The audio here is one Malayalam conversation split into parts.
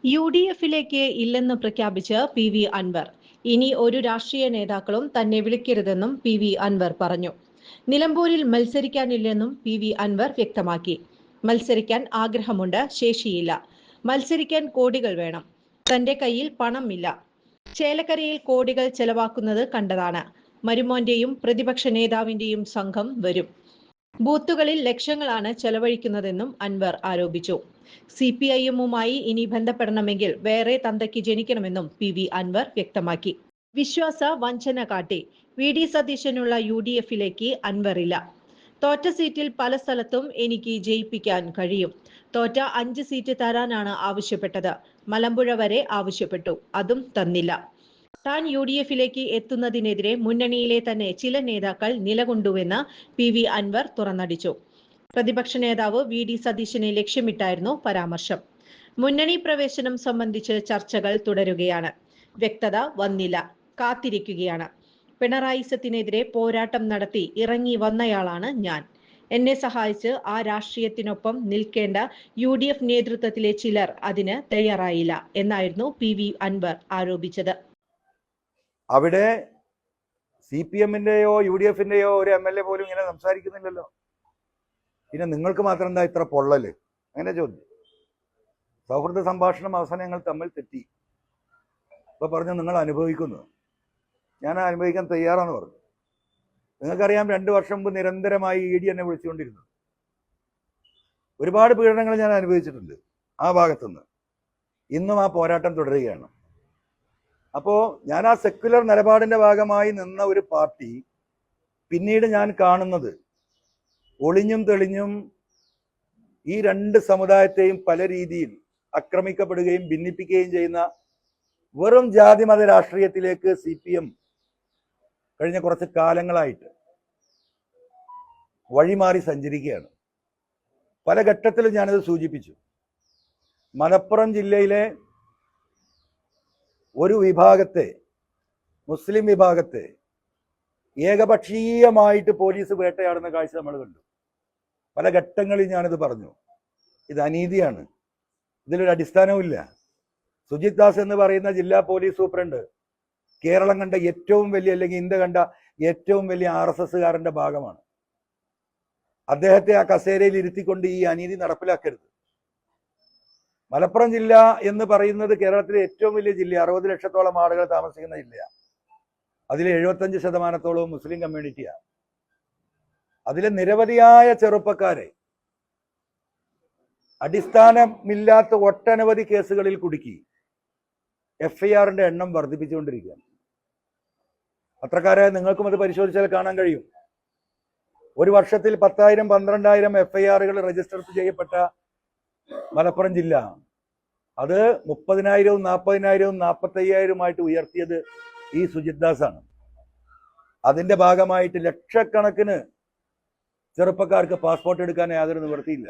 UDF-ലേക്ക് ഇല്ലെന്ന് പ്രഖ്യാപിച്ച് PV അൻവർ. ഇനി ഒരു രാഷ്ട്രീയ നേതാക്കളും തന്നെ വിളിക്കരുതെന്നും PV അൻവർ പറഞ്ഞു. നിലമ്പൂരിൽ മത്സരിക്കാനില്ലെന്നും PV അൻവർ വ്യക്തമാക്കി. മത്സരിക്കാൻ ആഗ്രഹമുണ്ട്, ശേഷിയില്ല. മത്സരിക്കാൻ കോടികൾ വേണം. തന്റെ കയ്യിൽ പണമില്ല. ചേലക്കരയിൽ കോടികൾ ചെലവാക്കുന്നത് കണ്ടതാണ്. മരുമോന്റെയും പ്രതിപക്ഷ നേതാവിന്റെയും സംഘം വരും. ബൂത്തുകളിൽ ലക്ഷങ്ങളാണ് ചെലവഴിക്കുന്നതെന്നും അൻവർ ആരോപിച്ചു. CPIഎമ്മുമായി ഇനി ബന്ധപ്പെടണമെങ്കിൽ വേറെ തന്തയ്ക്ക് ജനിക്കണമെന്നും PV അൻവർ വ്യക്തമാക്കി. വിശ്വാസ വഞ്ചന കാട്ടി VD സതീശനുള്ള UDF-ലേക്ക് അൻവറില്ല. തോറ്റ സീറ്റിൽ പല സ്ഥലത്തും എനിക്ക് ജയിപ്പിക്കാൻ കഴിയും. തോറ്റ 5 സീറ്റ് തരാനാണ് ആവശ്യപ്പെട്ടത്. മലമ്പുഴ വരെ ആവശ്യപ്പെട്ടു, അതും തന്നില്ല. താൻ UDF-ലേക്ക് എത്തുന്നതിനെതിരെ മുന്നണിയിലെ തന്നെ ചില നേതാക്കൾ നിലകൊണ്ടുവെന്ന് PV അൻവർ തുറന്നടിച്ചു. പ്രതിപക്ഷ നേതാവ് VD സതീശനെ ലക്ഷ്യമിട്ടായിരുന്നു പരാമർശം. മുന്നണി പ്രവേശനം സംബന്ധിച്ച് ചർച്ചകൾ തുടരുകയാണ്. വ്യക്തത വന്നില്ല, കാത്തിരിക്കുകയാണ്. പിണറായിസത്തിനെതിരെ പോരാട്ടം നടത്തി ഇറങ്ങി വന്നയാളാണ് ഞാൻ. എന്നെ സഹായിച്ച് ആ രാഷ്ട്രീയത്തിനൊപ്പം നിൽക്കേണ്ട UDF നേതൃത്വത്തിലെ ചിലർ അതിന് തയ്യാറായില്ല എന്നായിരുന്നു PV അൻവർ ആരോപിച്ചത്. അവിടെ CPM-ന്റെയോ UDF-ന്റെയോ ഒരു MLA പോലും ഇങ്ങനെ സംസാരിക്കുന്നില്ലല്ലോ. പിന്നെ നിങ്ങൾക്ക് മാത്രം എന്താ ഇത്ര പൊള്ളല്? അങ്ങനെ ചോദ്യം. സൗഹൃദ സംഭാഷണം അവസാനം ഞങ്ങൾ തമ്മിൽ തെറ്റി. ഇപ്പൊ പറഞ്ഞു നിങ്ങൾ അനുഭവിക്കുന്നു, ഞാൻ അനുഭവിക്കാൻ തയ്യാറാന്ന് പറഞ്ഞു. നിങ്ങൾക്കറിയാം, 2 വർഷം മുമ്പ് നിരന്തരമായി ED എന്നെ വിളിച്ചുകൊണ്ടിരുന്നു. ഒരുപാട് പീഡനങ്ങൾ ഞാൻ അനുഭവിച്ചിട്ടുണ്ട് ആ ഭാഗത്തുനിന്ന്. ഇന്നും ആ പോരാട്ടം തുടരുകയാണ്. അപ്പോൾ ഞാൻ ആ സെക്യുലർ നിലപാടിന്റെ ഭാഗമായി നിന്ന ഒരു പാർട്ടി പിന്നീട് ഞാൻ കാണുന്നത് ഒളിഞ്ഞും തെളിഞ്ഞും ഈ 2 സമുദായത്തെയും പല രീതിയിൽ ആക്രമിക്കപ്പെടുകയും ഭിന്നിപ്പിക്കുകയും ചെയ്യുന്ന വെറും ജാതി മത രാഷ്ട്രീയത്തിലേക്ക് CPM കഴിഞ്ഞ കുറച്ച് കാലങ്ങളായിട്ട് വഴിമാറി സഞ്ചരിക്കുകയാണ്. പല ഘട്ടത്തിലും ഞാനത് സൂചിപ്പിച്ചു. മലപ്പുറം ജില്ലയിലെ ഒരു വിഭാഗത്തെ, മുസ്ലിം വിഭാഗത്തെ ഏകപക്ഷീയമായിട്ട് പോലീസ് വേട്ടയാടുന്ന കാഴ്ച നമ്മൾ കണ്ടു. പല ഘട്ടങ്ങളിൽ ഞാനിത് പറഞ്ഞു. ഇത് അനീതിയാണ്, ഇതിലൊരു അടിസ്ഥാനവുമില്ല. സുജിത് ദാസ് എന്ന് പറയുന്ന ജില്ലാ പോലീസ് സൂപ്രണ്ട് കേരളം കണ്ട ഏറ്റവും വലിയ, അല്ലെങ്കിൽ ഇന്ത്യ കണ്ട ഏറ്റവും വലിയ RSSകാരന്റെ ഭാഗമാണ്. അദ്ദേഹത്തെ ആ കസേരയിൽ ഇരുത്തിക്കൊണ്ട് ഈ അനീതി നടപ്പിലാക്കരുത്. മലപ്പുറം ജില്ല എന്ന് പറയുന്നത് കേരളത്തിലെ ഏറ്റവും വലിയ ജില്ല. 60 ലക്ഷത്തോളം ആളുകൾ താമസിക്കുന്ന ജില്ലയാണ്. അതിൽ 75% മുസ്ലിം കമ്മ്യൂണിറ്റിയാണ്. അതിലെ നിരവധിയായ ചെറുപ്പക്കാരെ അടിസ്ഥാനമില്ലാത്ത ഒട്ടനവധി കേസുകളിൽ കുടുക്കി FIR-ന്റെ എണ്ണം വർദ്ധിപ്പിച്ചുകൊണ്ടിരിക്കുകയാണ്. പത്രക്കാരെ നിങ്ങൾക്കും അത് പരിശോധിച്ചാൽ കാണാൻ കഴിയും. ഒരു വർഷത്തിൽ 10,000 12,000 FIR-കൾ രജിസ്റ്റർ ചെയ്യപ്പെട്ട മലപ്പുറം ജില്ല അത് 30,000 40,000 45,000 ഉയർത്തിയത് ഈ സുജിത് ദാസ് ആണ്. അതിന്റെ ഭാഗമായിട്ട് ലക്ഷക്കണക്കിന് ചെറുപ്പക്കാർക്ക് പാസ്പോർട്ട് എടുക്കാൻ യാതൊരു നിവൃത്തിയില്ല.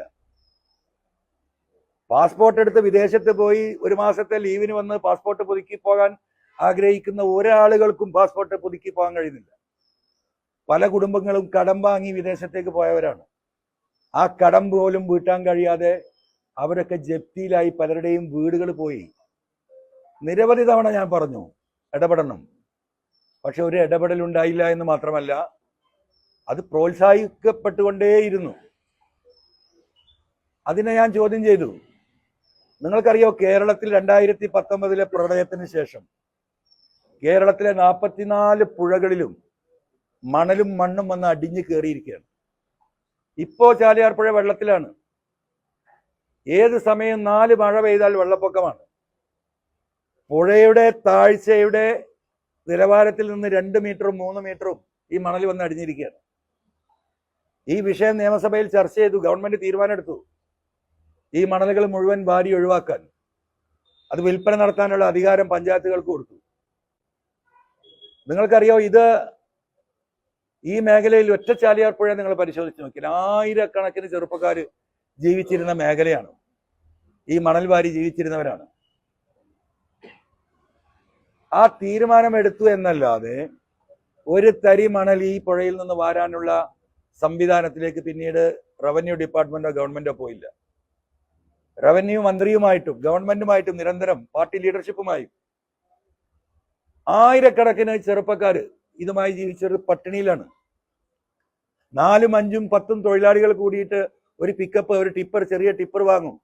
പാസ്പോർട്ട് എടുത്ത് വിദേശത്ത് പോയി 1 മാസത്തെ ലീവിന് വന്ന് പാസ്പോർട്ട് പുതുക്കി പോകാൻ ആഗ്രഹിക്കുന്ന ഒരാളുകൾക്കും പാസ്പോർട്ട് പുതുക്കി പോകാൻ കഴിയുന്നില്ല. പല കുടുംബങ്ങളും കടം വാങ്ങി വിദേശത്തേക്ക് പോയവരാണ്. ആ കടം പോലും വീട്ടാൻ കഴിയാതെ അവരൊക്കെ ജപ്തിയിലായി. പലരുടെയും വീടുകൾ പോയി. നിരവധി തവണ ഞാൻ പറഞ്ഞു ഇടപെടണം, പക്ഷെ ഒരു ഇടപെടൽ ഉണ്ടായില്ല എന്ന് മാത്രമല്ല, അത് പ്രോത്സാഹിക്കപ്പെട്ടുകൊണ്ടേയിരുന്നു. അതിനെ ഞാൻ ചോദ്യം ചെയ്തു. നിങ്ങൾക്കറിയോ, കേരളത്തിൽ 2019 പ്രളയത്തിന് ശേഷം കേരളത്തിലെ 44 പുഴകളിലും മണലും മണ്ണും വന്ന് അടിഞ്ഞു കയറിയിരിക്കുകയാണ്. ഇപ്പോ ചാലിയാർ പുഴ വെള്ളത്തിലാണ്. ഏത് സമയം 4 മഴ പെയ്താൽ വെള്ളപ്പൊക്കമാണ്. പുഴയുടെ താഴ്ചയുടെ നിലവാരത്തിൽ നിന്ന് 2 മീറ്ററും 3 മീറ്ററും ഈ മണൽ വന്ന് അടിഞ്ഞിരിക്കുകയാണ്. ഈ വിഷയം നിയമസഭയിൽ ചർച്ച ചെയ്തു. ഗവൺമെന്റ് തീരുമാനമെടുത്തു ഈ മണലുകൾ മുഴുവൻ വാരി ഒഴിവാക്കാൻ. അത് വിൽപ്പന നടത്താനുള്ള അധികാരം പഞ്ചായത്തുകൾക്ക് കൊടുത്തു. നിങ്ങൾക്കറിയോ, ഇത് ഈ മേഖലയിൽ ഒറ്റ ചാലിയാർ പുഴ നിങ്ങൾ പരിശോധിച്ച് നോക്കിയാൽ 1000കണക്കിന് ചെറുപ്പക്കാർ ജീവിച്ചിരുന്ന മേഖലയാണ്. ഈ മണൽ വാരി ജീവിച്ചിരുന്നവരാണ്. ആ തീരുമാനം എടുത്തു എന്നല്ലാതെ ഒരു തരി മണൽ ഈ പുഴയിൽ നിന്ന് വാരാനുള്ള സംവിധാനത്തിലേക്ക് പിന്നീട് റവന്യൂ ഡിപ്പാർട്ട്മെന്റോ ഗവൺമെന്റോ പോയില്ല. റവന്യൂ മന്ത്രിയുമായിട്ടും ഗവൺമെന്റുമായിട്ടും നിരന്തരം പാർട്ടി ലീഡർഷിപ്പുമായും ആയിരക്കണക്കിന് ചെറുപ്പക്കാര് ഇതുമായി ജീവിച്ചൊരു പട്ടിണിയിലാണ്. 4, 5, 10 തൊഴിലാളികൾ കൂടിയിട്ട് ഒരു പിക്കപ്പ്, ഒരു ടിപ്പർ, ചെറിയ ടിപ്പർ വാങ്ങും.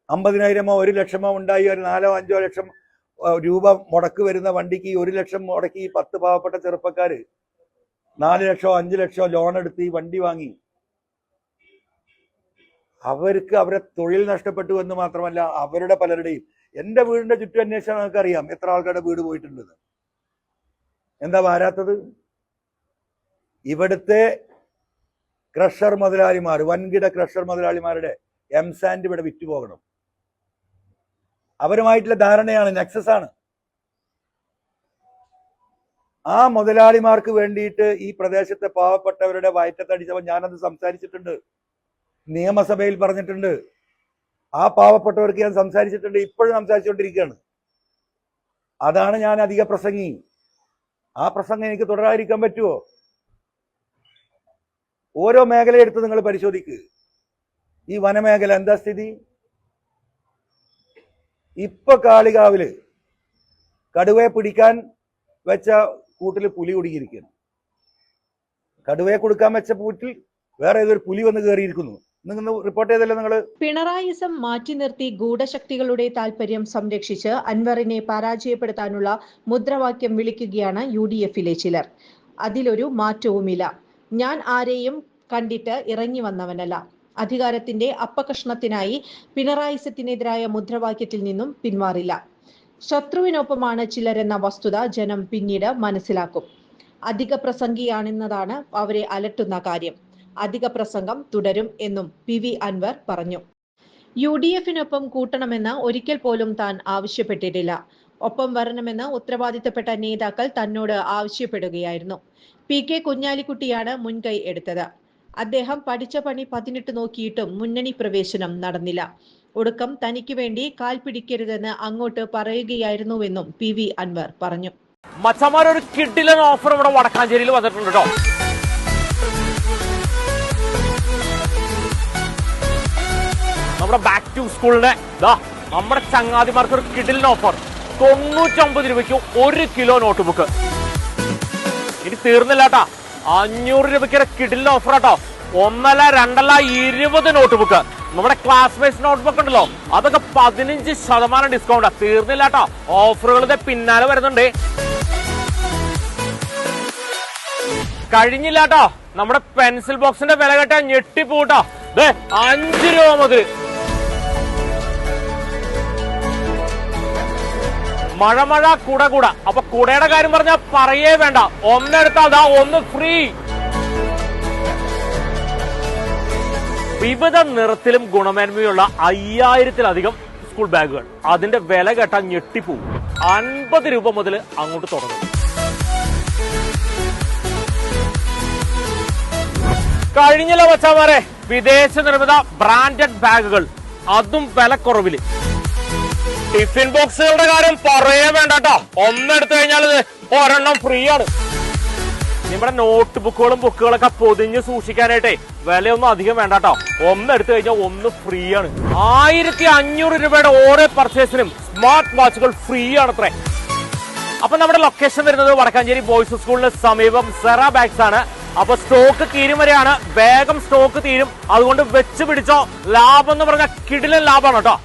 50,000 1 ലക്ഷമോ ഉണ്ടായി ഒരു 4 5 ലക്ഷം രൂപ മുടക്ക് വരുന്ന വണ്ടിക്ക് 1 ലക്ഷം മുടക്കി 10 പാവപ്പെട്ട ചെറുപ്പക്കാര് 4 ലക്ഷമോ 5 ലക്ഷമോ ലോൺ എടുത്ത് ഈ വണ്ടി വാങ്ങി. അവർക്ക് അവരെ തൊഴിൽ നഷ്ടപ്പെട്ടു എന്ന് മാത്രമല്ല, അവരുടെ പലരുടെയും, എന്റെ വീടിന്റെ ചുറ്റും അന്വേഷിച്ചാൽ നിങ്ങൾക്ക് അറിയാം എത്ര ആൾക്കാരുടെ വീട് പോയിട്ടുണ്ടെന്ന്. എന്താ വരാത്തത്? ഇവിടുത്തെ ക്രഷർ മുതലാളിമാർ, വൻകിട ക്രഷർ മുതലാളിമാരുടെ എംസാൻഡ് ഇവിടെ വിറ്റുപോകണം. അവരുമായിട്ടുള്ള ധാരണയാണ്, നെക്സസ് ആണ്. ആ മുതലാളിമാർക്ക് വേണ്ടിയിട്ട് ഈ പ്രദേശത്തെ പാവപ്പെട്ടവരുടെ വയറ്റത്തടിച്ചപ്പോൾ ഞാനത് സംസാരിച്ചിട്ടുണ്ട്, നിയമസഭയിൽ പറഞ്ഞിട്ടുണ്ട്. ആ പാവപ്പെട്ടവർക്ക് ഞാൻ സംസാരിച്ചിട്ടുണ്ട്, ഇപ്പോഴും സംസാരിച്ചുകൊണ്ടിരിക്കുകയാണ്. അതാണ് ഞാൻ അധിക പ്രസംഗി. ആ പ്രസംഗം എനിക്ക് തുടരാതിരിക്കാൻ പറ്റുമോ? ഓരോ മേഖലയെടുത്ത് നിങ്ങൾ പരിശോധിക്കുക. ഈ വനമേഖല എന്താ സ്ഥിതി? ഇപ്പൊ കാളികാവില് കടുവയെ പിടിക്കാൻ വെച്ച കൂട്ടിൽ പുലി കുടുങ്ങിയിരിക്കുന്നു. കടുവയെ കൊടുക്കാൻ വെച്ച കൂട്ടിൽ വേറെ ഏതൊരു പുലി വന്ന് കയറിയിരിക്കുന്നു. നിങ്ങൾ റിപ്പോർട്ട് ചെയ്തല്ലോ നിങ്ങൾ. പിണറായിസം മാറ്റി നിർത്തി ഗൂഢശക്തികളുടെ താൽപര്യം സംരക്ഷിച്ച് അൻവറിനെ പരാജയപ്പെടുത്താനുള്ള മുദ്രാവാക്യം വിളിക്കുകയാണ് UDF-ലെ ചിലർ. അതിലൊരു മാറ്റവുമില്ല. ഞാൻ ആരെയും കണ്ടിട്ട് ഇറങ്ങി വന്നവനല്ല. അധികാരത്തിന്റെ അപ്പകഷ്ണത്തിനായി പിണറായിസത്തിനെതിരായ മുദ്രാവാക്യത്തിൽ നിന്നും പിന്മാറില്ല. ശത്രുവിനൊപ്പമാണ് ചിലരെന്ന വസ്തുത ജനം പിന്നീട് മനസ്സിലാക്കും. അധിക പ്രസംഗിയാണെന്നതാണ് അവരെ അലട്ടുന്ന കാര്യം. അധിക പ്രസംഗം തുടരും എന്നും PV അൻവർ പറഞ്ഞു. UDF-നൊപ്പം കൂട്ടണമെന്ന് ഒരിക്കൽ പോലും താൻ ആവശ്യപ്പെട്ടിട്ടില്ല. ഒപ്പം വരണമെന്ന് ഉത്തരവാദിത്തപ്പെട്ട നേതാക്കൾ തന്നോട് ആവശ്യപ്പെടുകയായിരുന്നു. PK കുഞ്ഞാലിക്കുട്ടിയാണ് മുൻകൈ എടുത്തത്. അദ്ദേഹം പഠിച്ച പണി 18 നോക്കിയിട്ടും മുന്നണി പ്രവേശനം നടന്നില്ല. ഒടുക്കം തനിക്ക് വേണ്ടി കാൽ പിടിക്കരുതെന്ന് അങ്ങോട്ട് പറയുകയായിരുന്നുവെന്നും PV അൻവർ പറഞ്ഞു. മച്ചമാരൊരു കിഡിലൻ ഓഫർ ഇവിടെ വടക്കാഞ്ചേരിയിൽ വന്നിട്ടുണ്ട് കേട്ടോ. നമ്മുടെ ബാക്ക് ടു സ്കൂളിന്റെ നമ്മുടെ ചങ്ങാതിമാർക്ക് ഒരു കിഡിലൻ ഓഫർ. 99 രൂപയ്ക്ക് 1 കിലോ നോട്ട് ബുക്ക്. ഇനി തീർന്നില്ല കേട്ടാ, 500 രൂപയ്ക്ക് കിഡിലൻ ഓഫർ കേട്ടോ. 1 2 20 നോട്ട് ബുക്ക്. നമ്മുടെ ക്ലാസ്മേറ്റ്സ് നോട്ട് ബുക്ക് ഉണ്ടല്ലോ, അതൊക്കെ 15% ഡിസ്കൗണ്ട്. തീർന്നില്ല കേട്ടോ, ഓഫറുകളുടെ പിന്നാലെ വരുന്നുണ്ട്. കഴിഞ്ഞില്ല കേട്ടോ, നമ്മുടെ പെൻസിൽ ബോക്സിന്റെ വില കേട്ടാ ഞെട്ടിപ്പോട്ടോ. 5 രൂപ മുതൽ. മഴ കുട. അപ്പൊ കുടയുടെ കാര്യം പറഞ്ഞാൽ പറയേ വേണ്ട. ഒന്നെടുത്താൽ അതാ 1 ഫ്രീ. വിവിധ നിറത്തിലും ഗുണമേന്മയുള്ള 5000-ലധികം സ്കൂൾ ബാഗുകൾ. അതിന്റെ വില കേട്ടാൽ ഞെട്ടിപ്പോവും. 50 രൂപ മുതൽ അങ്ങോട്ട് തുടങ്ങും. കഴിഞ്ഞില്ല വച്ചാമാരെ, വിദേശ നിർമ്മിത ബ്രാൻഡഡ് ബാഗുകൾ, അതും വിലക്കുറവില്. ടിഫിൻ ബോക്സുകളുടെ കാര്യം പറയേ വേണ്ട കേട്ടോ. ഒന്നെടുത്തു കഴിഞ്ഞാൽ ഒരെണ്ണം ഫ്രീ ആണ്. നമ്മുടെ നോട്ട് ബുക്കുകളൊക്കെ പൊതിഞ്ഞ് സൂക്ഷിക്കാനായിട്ടേ വിലയൊന്നും അധികം വേണ്ട കേട്ടോ. ഒന്നെടുത്തു കഴിഞ്ഞാൽ 1 ഫ്രീ ആണ്. 1500 രൂപയുടെ ഓരോ പർച്ചേസിനും സ്മാർട്ട് വാച്ചുകൾ ഫ്രീ ആണത്രേ. അപ്പൊ നമ്മുടെ ലൊക്കേഷൻ വരുന്നത് വടക്കാഞ്ചേരി ബോയ്സ് സ്കൂളിന് സമീപം സെറ ബാഗ്സ് ആണ്. അപ്പൊ സ്റ്റോക്ക് തീരും വരെയാണ്. വേഗം സ്റ്റോക്ക് തീരും, അതുകൊണ്ട് വെച്ച് പിടിച്ചോ. ലാഭം എന്ന് പറഞ്ഞാൽ കിടിലൻ ലാഭമാണ് കേട്ടോ.